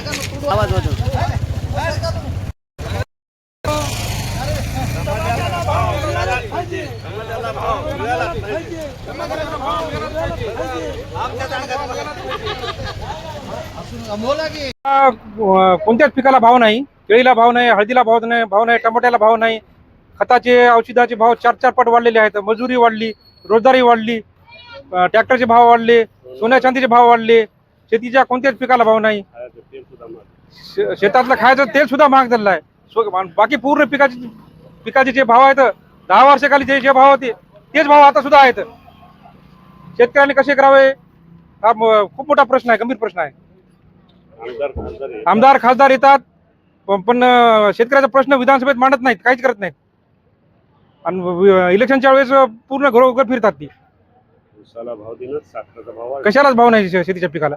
आवाज वाजव. कोणत्याच पिकाला भाव नाही. केळीला भाव नाही, हळदीला भाव नाही, टमाट्याला भाव नाही. खताचे औषधाचे भाव 4-4 पट वाढलेले आहेत. मजुरी वाढली, रोजगारी वाढली, ट्रॅक्टरचे भाव वाढले, सोन्या चांदीचे भाव वाढले. शेतीच्या कोणत्याच पिकाला भाव नाही. शेतातलं खायचं तेल सुद्धा महाग झालेलं आहे. बाकी पूर्ण पिकाचे जे भाव आहेत 10 वर्षाखाली जे भाव होते तेच भाव आता सुद्धा आहेत. शेतकऱ्यांनी कसे करावे हा खूप मोठा प्रश्न आहे, गंभीर प्रश्न आहे. आमदार खासदार येतात पण शेतकऱ्याचा प्रश्न विधानसभेत मांडत नाहीत, काहीच करत नाहीत. आणि इलेक्शनच्या वेळेस पूर्ण घरोघर फिरतात ती. कशालाच भाव नाही शेतीच्या पिकाला.